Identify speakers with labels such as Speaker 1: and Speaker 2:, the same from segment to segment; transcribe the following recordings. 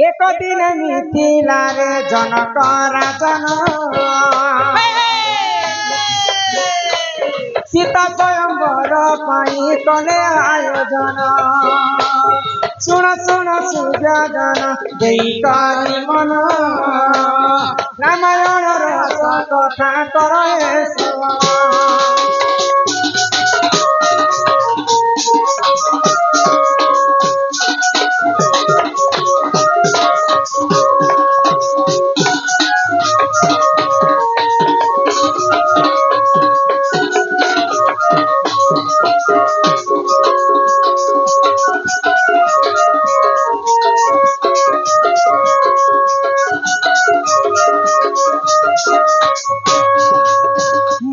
Speaker 1: एक दिन मिथिला रे जनक राजन सीता स्वयंवर पाई कले आयोजन सुन सुन सुजान देई करी मन रामायण रस कथा करे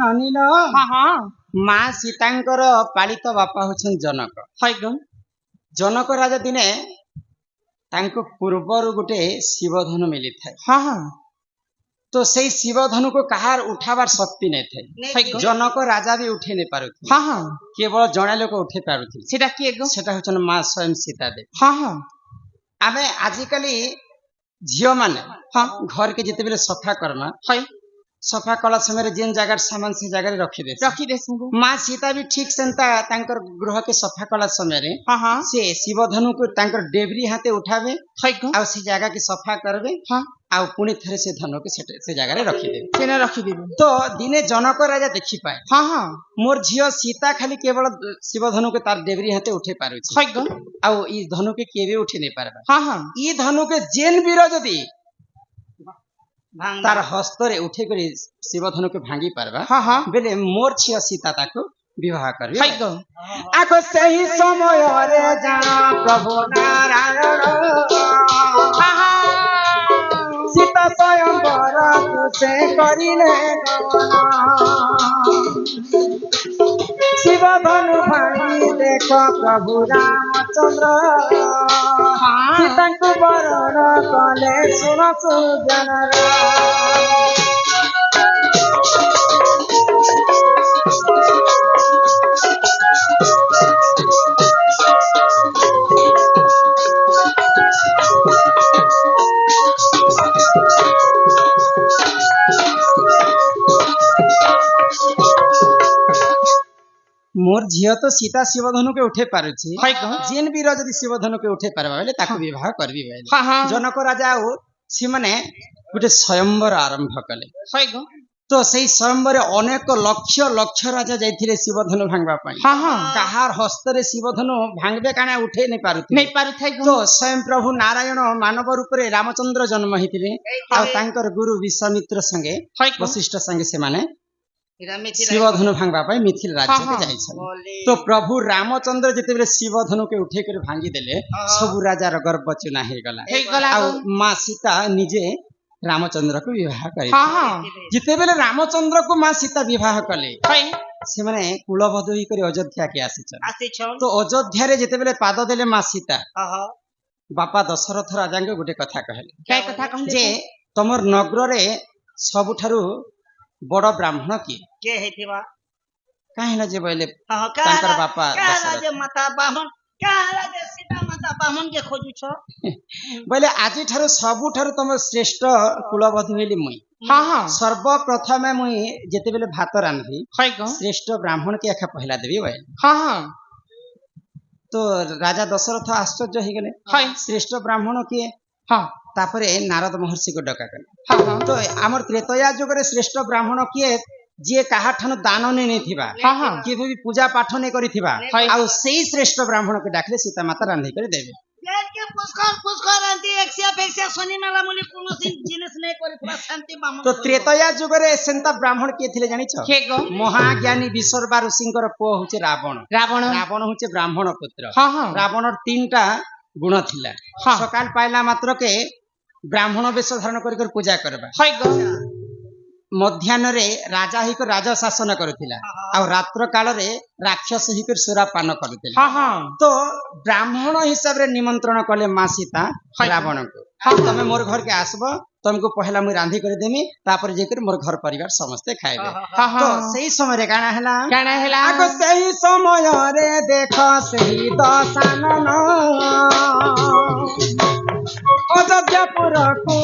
Speaker 1: अनिल माँ सीतांकर पालित बापा होछन जनक जनक राजा दिने तांको पूर्वर गोटे शिवधनु मिली थाए तो सही शिवधनु को कहार उठावार शक्ति नहीं थे जनक राजा भी उठे नहीं पारु केवल जड़े लोक उठे पारुथि सेटा होछन माँ स्वयं सीता देवी आमे आजिकली झियो माने घर के जिते बेले सफा करमा सफा कला समय जेन जगह सामान से जगह रखी दे माँ सीता भी ठीक सेंता तांकर गृह के सफा कला समय से शिवधनु को तांकर डेबरी हाथे उठावे आ से जगह के सफा करबे आ पुणी थरे से धनु के से जगह रखी दे तो दिने जनक राजा देखि पाए मोर झियो सीता खाली केवल शिवधनु के तार डेबरी हाथे उठे पारु आ ई धनु के केबे उठे नहीं पारबा ई धनु के जेन वीर जदी तार हस्तरे उठे करी शिवधनु के भांगी पारबा बेले मोर छिया सीता ताको विवाह करबे आको सही समय रे जाना प्रभु नारायण सीता स्वयंवर तुसे करिले शिवधनु भांगी देख प्रभु रामचंद्र सीता को वरण कले सुन सुजन मोर झियो तो सीता शिवधनु के उठे पारुछि जेन वीर जदि शिवधनु के उठे पारबा बेले ताको विवाह करबी बेले जनक राजा सी माने गोटे स्वयंवर आरंभ कले तो सही स्वयंवर अनेक लक्ष लक्ष राजा जाइथिले शिवधनु भांगबा पई कहार हस्तरे शिवधनु भांगबे काना उठे नहीं पारुथि तो स्वयं प्रभु नारायण मानव रूप रे रामचंद्र जन्म हिथिले आ तांकर गुरु विश्वामित्र संगे वशिष्ठ संगे से माने शिवधनु भांगबा पई मिथिल राज्य के जाई छ तो प्रभु रामचंद्र जते बेले शिवधनु के उठे कर भांगी देले सब राजा र गर्व चुना हे गला आ मां सीता निजे रामचंद्र को विवाह करी जिते बेले रामचंद्र को मां सीता विवाह कले से माने कुलबधु ही करी अयोध्या के आसी तो अयोध्या रे जते बेले पाद देले मां सीता बापा दशरथ राजा के गोटे कथा कहले जे तमर नगर रे सबुठारु बड़ ब्राह्मण किए हेतिबा काहेला जे बोले तांकर बापा दशरथ माता ब्राह्मण काहेला जे सीता माता ब्राह्मण के खोजु छ बोले आजि ठारो सबुठारु तम श्रेष्ठ कुलबधु हेली मुई सर्वप्रथम मुई जेते बेले भात रांधि श्रेष्ठ ब्राह्मण के आखा पहला देबी बोले तो राजा दशरथ आश्चर्य हो गले श्रेष्ठ ब्राह्मण किए तापरे नारद महर्षि को डका कले तो आमर त्रेतया जुग रे श्रेष्ठ ब्राह्मण किए जे काहा ठन दान ने थिबा किए भी पूजा पाठ ने करिथिबा आ सेही श्रेष्ठ ब्राह्मण के डाकले सीता माता रांधि कर देबे के पुष्कर रांधि एकसे अपेक्षा शनि नाला मुली कोनो जिनिस नै करिथिबा शांति ब्राह्मण तो त्रेतया जुग रे सेंता ब्राह्मण के थिले जानि छ के गो महाज्ञानी विश्वरबा ऋषिंकर पो होचे रावण रावण होचे ब्राह्मण पुत्र रावणर तीनटा गुण थिला सकाल पाइला मात्र के ब्राह्मण वेश धारण कर पूजा करबा मध्याह्न रे राजा ही को राजा शासन करुथिला आ रात्र काल रे राक्षस ही कर सुरा पान करुथिला तो ब्राह्मण हिसाब रे निमंत्रण कले मां सीता रावण को तमे मोर घर के आसबो तुमको पहला मुई रांधी कर देमी तापर जेकर मोर घर परिवार समस्ते खाइबे तो सही समय रे काना हैला आगो सही समय रे देख सही दशानन अयोध्यापुर को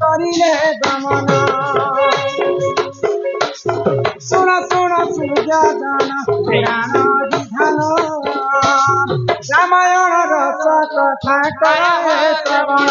Speaker 1: करिले दमन शुण शुण सूर्य जन पुराण विधान रामायण रस कथा कहे श्रवण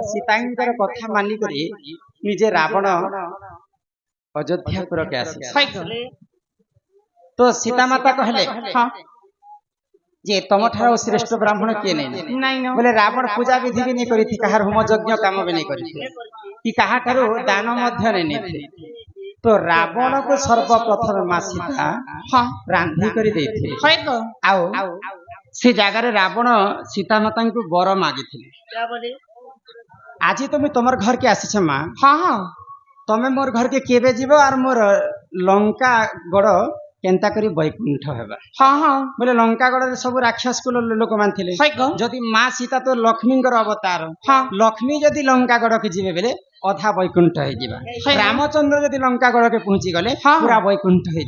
Speaker 1: सीतांकर कथा मानी करी निजे रावण अयोध्यापुर के आसी तो सीता माता कहले जे तुम ठार श्रेष्ठ ब्राह्मण किए नहीं बोले रावण पूजा विधि भी नहीं करी थी कहार होम यज्ञ काम भी नहीं करी कि कहा ठारू दान मध्य नहीं थे तो रावण को सर्वप्रथम मां सीता रांधी करी देथि आओ से जगार रावण सीता माता को बर मागी आज तुम तुमर घर के आसी माँ तमें मोर घर के केबे जीव और मोर लंका गड़ केन्ता करी बैकुंठ हेबा बोले लंका गड़ सब राक्षस कुल लोक मान थिले जदि माँ सीता तो लक्ष्मी अवतार लक्ष्मी जदि लंका गड़ के जीवे बेले अधा बैकुंठ हो रामचंद्र जदि लंका गड़ के पहुंची गले पूरा बैकुंठ हो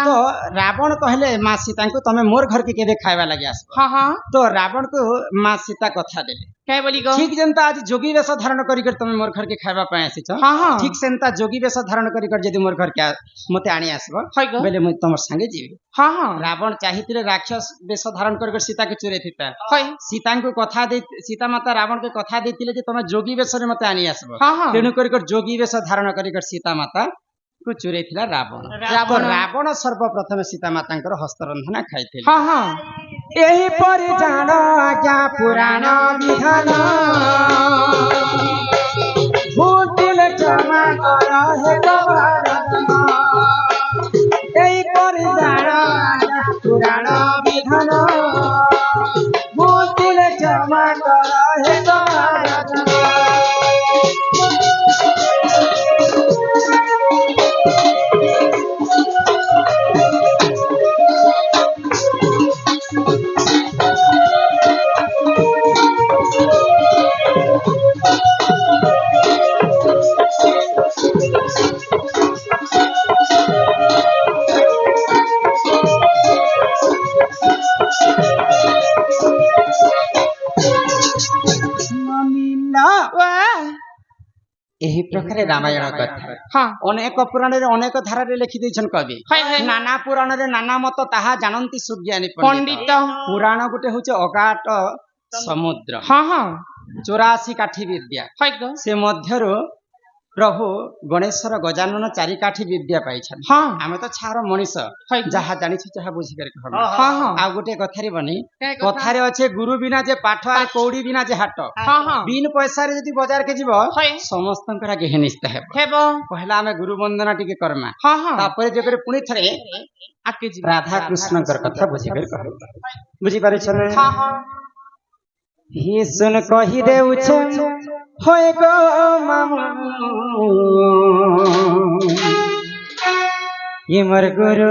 Speaker 1: तो रावण कहले माँ सीता को तमें मोर घर के केबे खाइबा लगे आस तो रावण को माँ सीता कथा देले ठीक जनता आज जोगी वेश धारण कर तुम मोर घर के खाइबा पय आसी छ ठीक सेंता जोगी वेश धारण कर जदि मोर घर के मते आनी आसबो बेले म तमर संगे जीवी रावण चाहिथिले राक्षस वेश धारण कर सीता के चोरे थिता सीता को कथा दे सीता माता रावण के कथा देथिले जे तुम जोगी वेश रे मते आनी आसबो तेणु कर जोगी वेश धारण कर सीता माता को चोरे थिला रावण रावण सर्वप्रथम सीता माता हस्तरंधना खाइथिले एही पर जान आज्ञा पुराण विधान भूतिल क्षमा कर हे गवारन एही पर जान आज्ञा पुराण विधान भूतिल क्षमा कर हे गवारन एही प्रकार रामायण कथा अनेक पुराण रे अनेक धारा रे लिखि दैछन कवि नाना पुराण रे नाना मत ताहा जानंती सुज्ञानी पंडित पुराण गुटे होचे अगाट समुद्र 84 काठी विद्या से मध्यरो प्रभु गणेश्वर गजानन 4 काठी विद्या पाइछन आमे तो छार मनीष जहा जानि छ जहा बुझी कर कहबो आ गुटे कथारी बनी कथारे अछि गुरु बिना जे पाठ आ कौड़ी बिना जे हाट बिन पैसा रे जदी बाजार के जीवो समस्तंकरा गेहनिस्त हेबो पहला हमें गुरु वंदना टिके करमा तापर जे करे पुनी थरे आके जी राधा कृष्ण कर कथा बुझी कर कहबो बुझी पारे छन ही सुन कहि देउ छ होय गो मामू ये मर गुरु